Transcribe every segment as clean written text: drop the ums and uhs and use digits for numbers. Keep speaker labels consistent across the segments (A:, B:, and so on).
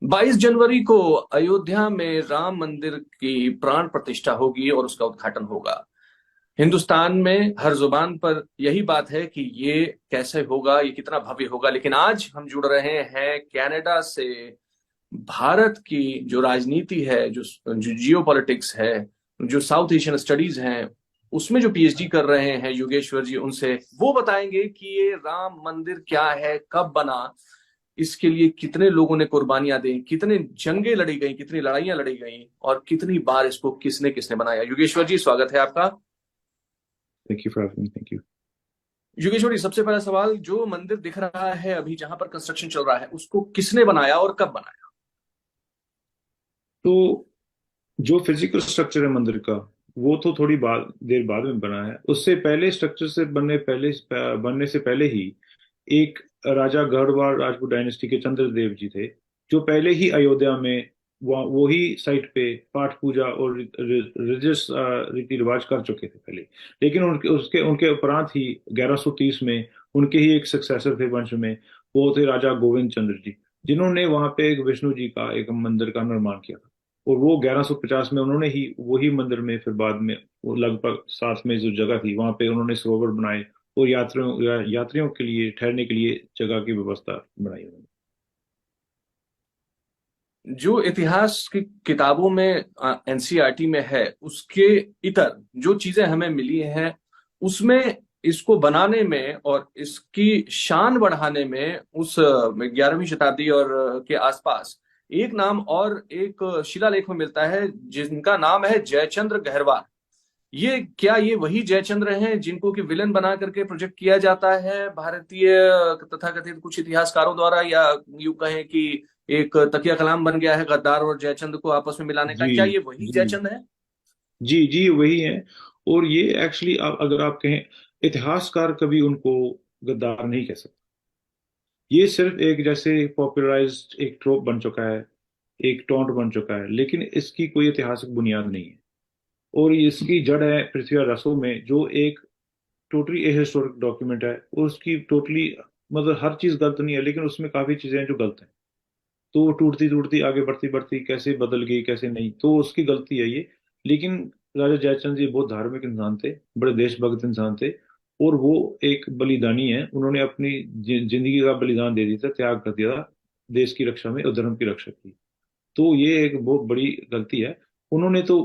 A: 22 जनवरी को अयोध्या में राम मंदिर की प्राण प्रतिष्ठा होगी और उसका उद्घाटन होगा। हिंदुस्तान में हर जुबान पर यही बात है कि ये कैसे होगा, ये कितना भव्य होगा। लेकिन आज हम जुड़ रहे हैं कनाडा से। भारत की जो राजनीति है, जो जो जियो पॉलिटिक्स है, जो साउथ एशियन स्टडीज हैं, उसमें जो पीएचडी कर रहे हैं योगेश्वर जी, उनसे वो बताएंगे कि ये राम मंदिर क्या है, कब बना, इसके लिए कितने लोगों ने कुर्बानियां दी, कितने जंगें लड़ी गई, कितनी लड़ाइयां लड़ी गई, और कितनी बार इसको किसने किसने बनाया। योगेश्वर जी, स्वागत है आपका।
B: Thank you for having me. Thank you.
A: Yogeshwar जी, सबसे पहला सवाल, जो मंदिर दिख रहा है अभी, जहां पर कंस्ट्रक्शन चल रहा है, उसको किसने बनाया और कब बनाया?
B: तो जो फिजिकल स्ट्रक्चर है मंदिर का, वो तो थोड़ी देर बाद में बना है। उससे पहले स्ट्रक्चर से बनने से पहले ही एक राजा गढ़वाल राजपूत डायनेस्टी के चंद्रदेव जी थे, जो पहले ही अयोध्या में वो ही साइट पे पाठ पूजा और रिलीजियस रीति रिवाज कर चुके थे पहले। लेकिन उनके उसके उनके उपरांत ही 1130 में उनके ही एक सक्सेसर थे वंश में, वो थे राजा गोविंद चंद्र जी, जिन्होंने वहां पे एक विष्णु जी का एक मंदिर का निर्माण किया था। और वो 1150 में उन्होंने ही वही मंदिर में फिर बाद में वो लगभग साथ में जो जगह थी वहां पे उन्होंने सरोवर बनाए और यात्रियों के लिए ठहरने के लिए जगह की व्यवस्था बनाई उन्होंने।
A: जो इतिहास की किताबों में, एनसीईआरटी में है, उसके इतर जो चीजें हमें मिली हैं, उसमें इसको बनाने में और इसकी शान बढ़ाने में उस 11वीं शताब्दी और के आसपास एक नाम और एक शिलालेख में मिलता है, जिनका नाम है जयचंद्र गहरवार। ये क्या ये वही जयचंद्र हैं जिनको कि विलन बना करके प्रोजेक्ट किया जाता है भारतीय तथाकथित कुछ इतिहासकारों द्वारा, या यूं कहें कि एक तकिया कलाम बन गया है गद्दार और जयचंद्र को आपस में मिलाने का?
B: जी
A: क्या ये वही
B: जी
A: जयचंद्र है?
B: जी जी, वही है। और ये एक्चुअली अगर आप कहें, इतिहासकार कभी उनको गद्दार नहीं कह सकते। ये सिर्फ एक जैसे पॉपुलराइज्ड एक ट्रोप बन चुका है, एक टॉन्ट बन चुका है, लेकिन इसकी कोई ऐतिहासिक बुनियाद नहीं है। और इसकी जड़ है पृथ्वी रसो में, जो एक टोटली एहिस्टोरिक डॉक्यूमेंट है। और उसकी टोटली मतलब हर चीज गलत नहीं है, लेकिन उसमें काफी चीजें हैं जो गलत हैं। तो वो टूटती टूटती आगे बढ़ती बढ़ती कैसे बदल गई कैसे नहीं, तो उसकी गलती है ये। लेकिन राजा जयचंद जी बहुत धार्मिक इंसान थे, बड़े देशभक्त इंसान थे। और वो एक बलिदानी है, उन्होंने अपनी जिंदगी का बलिदान दे दिया था, त्याग कर दिया था देश की रक्षा में और धर्म की रक्षा की। तो ये एक बहुत बड़ी गलती है। उन्होंने तो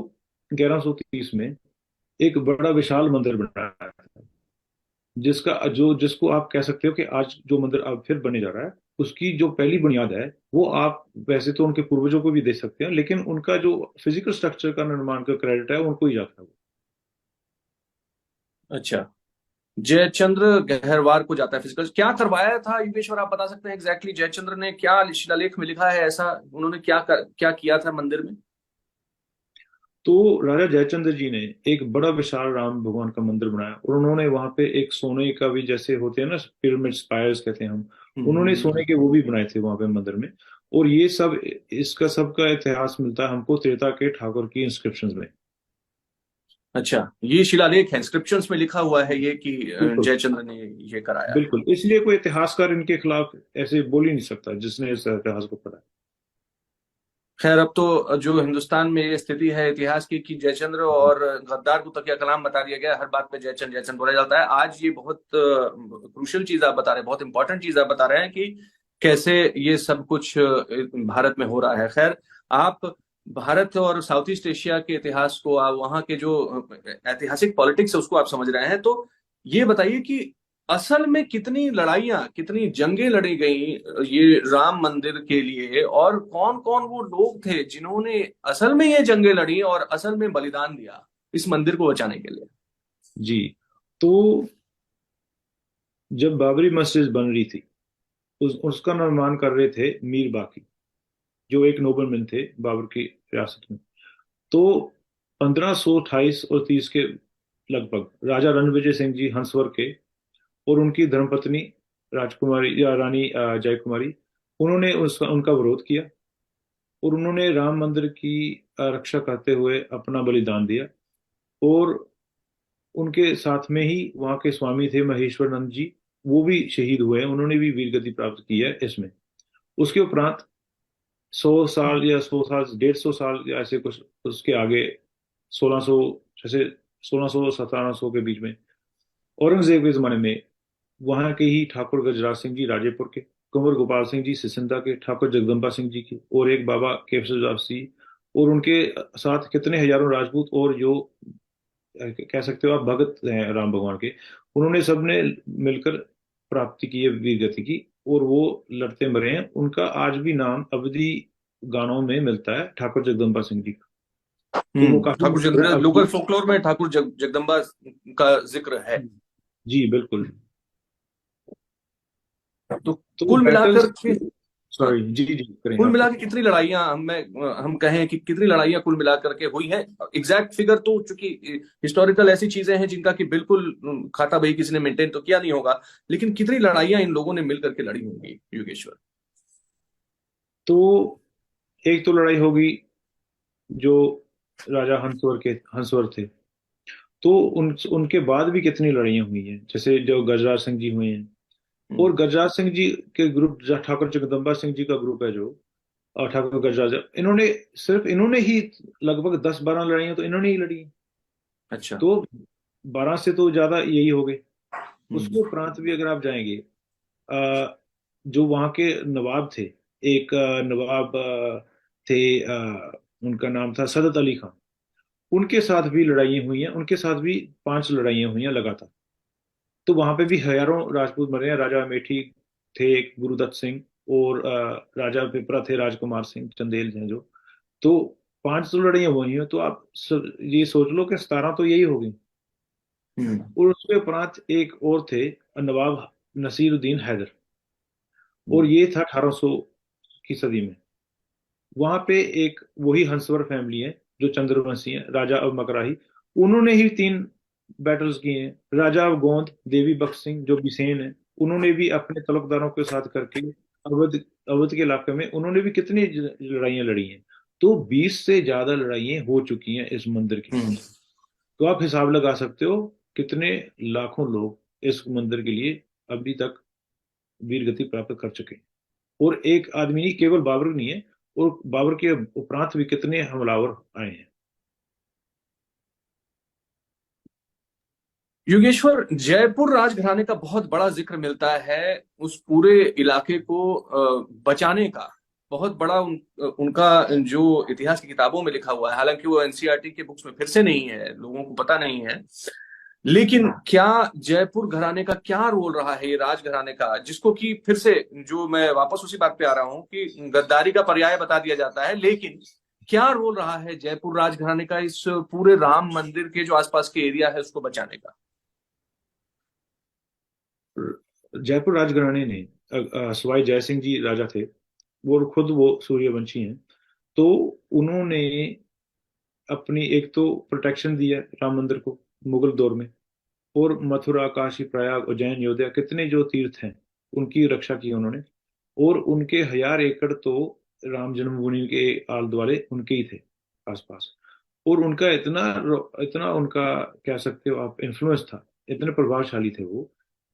B: 1130 में एक बड़ा विशाल मंदिर बनाया था, जिसको आप कह सकते हो कि आज जो मंदिर अब फिर बने जा रहा है, उसकी जो पहली बुनियाद है, वो आप वैसे तो उनके पूर्वजों को भी दे सकते हैं, लेकिन उनका जो फिजिकल स्ट्रक्चर का निर्माण का क्रेडिट है उनको ही जाता है वो।
A: अच्छा, जयचंद्र गहरवार को जाता है फिजिकल। क्या करवाया था योगेश्वर, आप बता सकते हैं एग्जैक्टली exactly, जयचंद्र ने क्या शिलालेख में लिखा है ऐसा, उन्होंने क्या किया था मंदिर में?
B: तो राजा जयचंद्र जी ने एक बड़ा विशाल राम भगवान का मंदिर बनाया, और उन्होंने वहां पे एक सोने का भी, जैसे होते हैं ना पिरामिड स्पायर्स कहते हैं हम, उन्होंने सोने के वो भी बनाए थे वहां पे मंदिर में। और ये सब, इसका सबका इतिहास मिलता है हमको त्रेता के ठाकुर की इंस्क्रिप्शंस में।
A: अच्छा, ये शिलालेख है, इंस्क्रिप्शंस में लिखा हुआ है ये कि
B: बिल्कुल
A: जयचंद्र ने ये कराया है।
B: बिल्कुल, इसलिए कोई इतिहासकार इनके खिलाफ ऐसे बोल ही नहीं सकता जिसने इस इतिहास को पढ़ा है।
A: खैर, अब तो जो हिंदुस्तान में ये स्थिति है इतिहास की कि जयचंद्र और गद्दार को तकिया कलाम बता दिया गया, हर बात में जयचंद्र जयचंद्र बोला जाता है। आज ये बहुत क्रूशियल चीज आप बता रहे हैं, बहुत इंपॉर्टेंट चीज आप बता रहे हैं कि कैसे ये सब कुछ भारत में हो रहा है। खैर, आप भारत और साउथ ईस्ट एशिया के इतिहास को, आप वहाँ के जो ऐतिहासिक पॉलिटिक्स है उसको आप समझ रहे हैं, तो ये बताइए कि असल में कितनी लड़ाइयां, कितनी जंगें लड़ी गई ये राम मंदिर के लिए, और कौन कौन वो लोग थे जिन्होंने असल में ये जंगें लड़ी और असल में बलिदान दिया इस मंदिर को बचाने के लिए?
B: जी। तो जब बाबरी मस्जिद बन रही थी, उसका निर्माण कर रहे थे मीर बाकी, जो एक नोबलमैन थे बाबर की रियासत में। तो 1528 और 30 के लगभग राजा रणविजय सिंह जी हंसवर के और उनकी धर्मपत्नी राजकुमारी या रानी जय कुमारी, उन्होंने उसका उनका विरोध किया। और उन्होंने राम मंदिर की रक्षा करते हुए अपना बलिदान दिया। और उनके साथ में ही वहाँ के स्वामी थे महेश्वर नंद जी, वो भी शहीद हुए हैं, उन्होंने भी वीर गति प्राप्त की है इसमें। उसके उपरांत 100 साल या 100 साल, 150 साल या ऐसे कुछ उसके आगे, 1600, जैसे 1600 1700 के बीच में, औरंगजेब के जमाने में वहां के ही ठाकुर गजराज सिंह जी राजेपुर के, कुंवर गोपाल सिंह जी सिसंदा के, ठाकुर जगदम्बा सिंह जी के, और एक बाबा केशव सिंह, और उनके साथ कितने हजारों राजपूत, और जो कह सकते हो आप भगत हैं राम भगवान के, उन्होंने सबने मिलकर प्राप्ति की है वीर गति की, और वो लड़ते मरे हैं। उनका आज भी नाम अवधि गानों में मिलता है, ठाकुर जगदम्बा सिंह जी का। तो वो काफी
A: ठाकुर
B: मशहूर है
A: लोकल
B: अवधि।
A: फोकलोर में ठाकुर जगदम्बा का जिक्र है।
B: जी बिल्कुल।
A: तो
B: तो
A: कुल
B: बैटल्स,
A: मिलाकर के, हाँ,
B: सॉरी जी जी करें
A: कुल
B: आप
A: मिला
B: करें।
A: के कितनी लड़ाइयां हम कहें कि कितनी लड़ाइयां कुल मिलाकर के हुई हैं? एग्जैक्ट फिगर तो चूंकि हिस्टोरिकल ऐसी चीजें हैं जिनका कि बिल्कुल खाता बही किसी ने मेंटेन तो किया नहीं होगा, लेकिन कितनी लड़ाइयां इन लोगों ने मिलकर के लड़ी होंगी योगेश्वर?
B: तो एक तो लड़ाई होगी जो राजा हंसवर थे, तो उनके बाद भी कितनी लड़ाइयां हुई हैं, जैसे जो गजराज सिंह जी हुए हैं।
A: हम्म।
B: और गजराज सिंह जी के ग्रुप, ठाकुर जगदम्बा सिंह जी का ग्रुप है जो, और ठाकुर गजराज, इन्होंने, सिर्फ इन्होंने ही लगभग 10 12 लड़ाइयां तो इन्होंने ही लड़ी हैं।
A: अच्छा।
B: तो 12 से तो ज्यादा यही हो गए।
A: हम्म।
B: उसके उपरांत भी अगर आप जाएंगे, जो वहाँ के नवाब थे, एक नवाब थे, उनका नाम था सदत अली खान, उनके साथ भी लड़ाइयाँ हुई हैं, उनके साथ भी 5 लड़ाइयाँ हुई हैं लगातार। तो वहां पे भी हजारों राजपूत मरे हैं। राजा अमेठी थे एक, गुरुदत्त सिंह, और राजा पिपरा थे राजकुमार सिंह चंदेल हैं जो। तो 5 तो लड़ाइयाँ हुई हैं, तो आप ये सोच लो कि 17 तो यही हो गई।
A: हम्म।
B: और उसके उपरांत एक और थे, नवाब नसीरुद्दीन हैदर, और
A: हम्म।
B: ये था 1800 की सदी में। वहां पे एक वही हंसवर फैमिली है जो चंद्रवंशी है, राजा अब मकराही, उन्होंने ही 3 बैटल्स किए हैं। राजा अब गोंद, देवी बख्श सिंह जो बिसेन है, उन्होंने भी अपने तलुकदारों के साथ करके अवध अवध के इलाके में उन्होंने भी कितनी लड़ाइयां लड़ी हैं। तो 20 से ज्यादा लड़ाइयां हो चुकी हैं इस मंदिर के लिए।
A: हम्म।
B: तो आप हिसाब लगा सकते हो कितने लाखों लोग इस मंदिर के लिए अभी तक वीर गति प्राप्त कर चुके हैं। और एक आदमी नहीं, केवल बाबर नहीं है, और बाबर के उपरांत भी कितने हमलावर आए हैं।
A: योगेश्वर, जयपुर राजघराने का बहुत बड़ा जिक्र मिलता है उस पूरे इलाके को बचाने का। बहुत बड़ा उनका जो इतिहास की किताबों में लिखा हुआ है, हालांकि वो एनसीईआरटी के बुक्स में फिर से नहीं है, लोगों को पता नहीं है। लेकिन क्या जयपुर घराने का क्या रोल रहा है, ये राजघराने का, जिसको कि फिर से, जो मैं वापस उसी बात पे आ रहा हूं कि गद्दारी का पर्याय बता दिया जाता है, लेकिन क्या रोल रहा है जयपुर राजघराने का इस पूरे राम मंदिर के जो आसपास के एरिया है उसको बचाने का?
B: जयपुर राजघराने ने, सवाई जय सिंह जी राजा थे, वो खुद वो सूर्यवंशी हैं। तो उन्होंने अपनी एक तो प्रोटेक्शन दिया राम मंदिर को मुगल दौर में, और मथुरा, काशी, प्रयाग, उज्जैन, अयोध्या, कितने जो तीर्थ हैं उनकी रक्षा की उन्होंने। और उनके 1000 एकड़ तो राम जन्मभूमि के आल दुआले उनके ही थे आसपास। और उनका इतना इतना उनका, कह सकते हो आप, इन्फ्लुएंस था, इतने प्रभावशाली थे वो,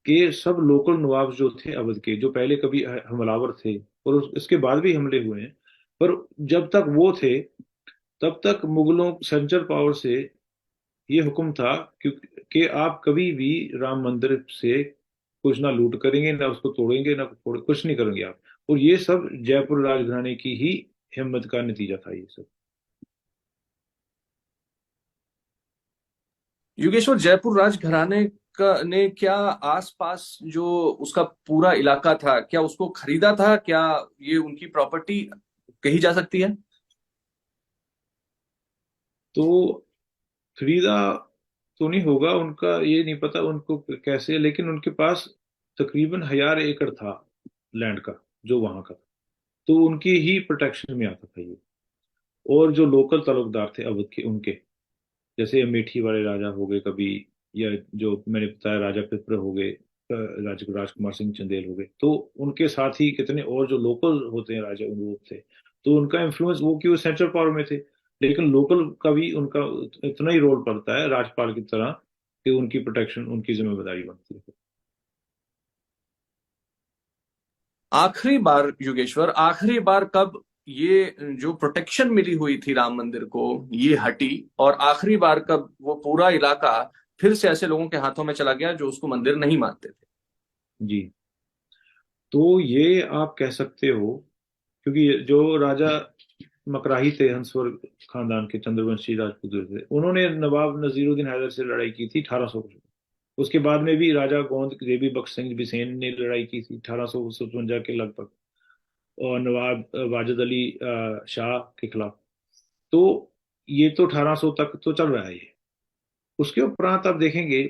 B: कि सब लोकल नवाब जो थे अवध के, जो पहले कभी हमलावर थे और इसके बाद भी हमले हुए हैं, पर जब तक वो थे तब तक मुगलों सेंट्रल पावर से ये हुक्म था कि आप कभी भी राम मंदिर से कुछ ना लूट करेंगे, ना उसको तोड़ेंगे, ना कुछ नहीं करेंगे आप। और ये सब जयपुर राजघराने की ही हिम्मत का नतीजा था ये सब।
A: योगेश्वर, जयपुर राजघराने का ने क्या आसपास जो उसका पूरा इलाका था, क्या उसको खरीदा था? क्या ये उनकी प्रॉपर्टी कही जा सकती है?
B: तो खरीदा तो नहीं होगा, उनका ये नहीं पता उनको कैसे, लेकिन उनके पास तकरीबन 1000 एकड़ था लैंड का, जो वहां का था। तो उनकी ही प्रोटेक्शन में आता था ये। और जो लोकल तालुकदार थे अवध के, उनके जैसे अमेठी वाले राजा हो गए कभी, या जो मैंने बताया राजा पिपरा हो गए, राजकुमार सिंह चंदेल हो गए, तो उनके साथ ही कितने और जो लोकल होते हैं राजा वो थे। तो उनका इन्फ्लुएंस, वो क्यों सेंट्रल पावर में थे, लेकिन लोकल का भी उनका इतना ही रोल पड़ता है राजपाल की तरह, कि उनकी प्रोटेक्शन उनकी जिम्मेदारी बनती है।
A: आखिरी बार योगेश्वर, आखिरी बार कब ये जो प्रोटेक्शन मिली हुई थी राम मंदिर को, ये हटी, और आखिरी बार का वो पूरा इलाका फिर से ऐसे लोगों के हाथों में चला गया जो उसको मंदिर नहीं मानते थे।
B: जी। तो ये आप कह सकते हो, क्योंकि जो राजा मकराही थे, हंसवर्ग खानदान के चंद्रवंशी राजपूत थे, उन्होंने नवाब नजीरुद्दीन हैदर से लड़ाई की थी 1800 में। उसके बाद में भी राजा गोंद देवी बख्श सिंह बिसेन ने लड़ाई की थी 1857 के लगभग, और नवाब वाजिद अली शाह के खिलाफ। तो ये तो 1800 तक तो चल रहा है ये। उसके उपरांत आप देखेंगे,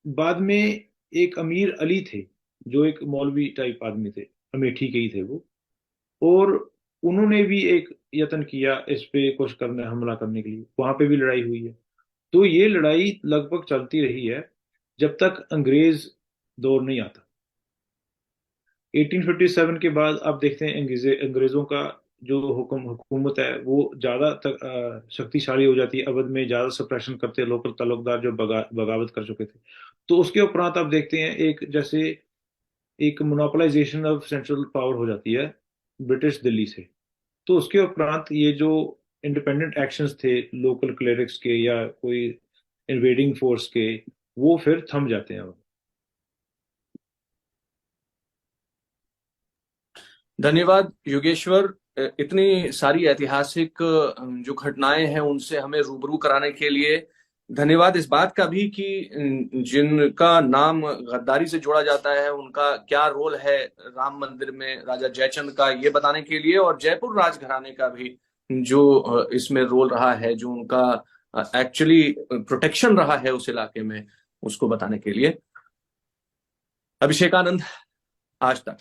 B: बाद में एक अमीर अली थे, जो एक मौलवी टाइप आदमी थे, अमेठी के ही थे वो, और उन्होंने भी एक यत्न किया इस पे कुछ करने, हमला करने के लिए, वहां पे भी लड़ाई हुई है। तो ये लड़ाई लगभग चलती रही है जब तक अंग्रेज दौर नहीं आता। 1857 के बाद आप देखते हैं अंग्रेजों का जो हुकूमत है वो ज्यादा शक्तिशाली हो जाती है, अवध में ज्यादा सप्रेशन करते हैं लोकल तालुकदार जो बगावत कर चुके थे। तो उसके उपरांत आप देखते हैं एक जैसे एक मोनोपलाइजेशन ऑफ सेंट्रल पावर हो जाती है ब्रिटिश दिल्ली से। तो उसके उपरांत ये जो इंडिपेंडेंट एक्शंस थे लोकल क्लेरिक्स के या कोई इन्वेडिंग फोर्स के, वो फिर थम जाते हैं अब।
A: धन्यवाद योगेश्वर, इतनी सारी ऐतिहासिक जो घटनाएं हैं उनसे हमें रूबरू कराने के लिए। धन्यवाद इस बात का भी कि जिनका नाम गद्दारी से जोड़ा जाता है उनका क्या रोल है राम मंदिर में राजा जयचंद का, ये बताने के लिए, और जयपुर राजघराने का भी जो इसमें रोल रहा है, जो उनका एक्चुअली प्रोटेक्शन रहा है उस इलाके में, उसको बताने के लिए। अभिषेकानंद, आज तक।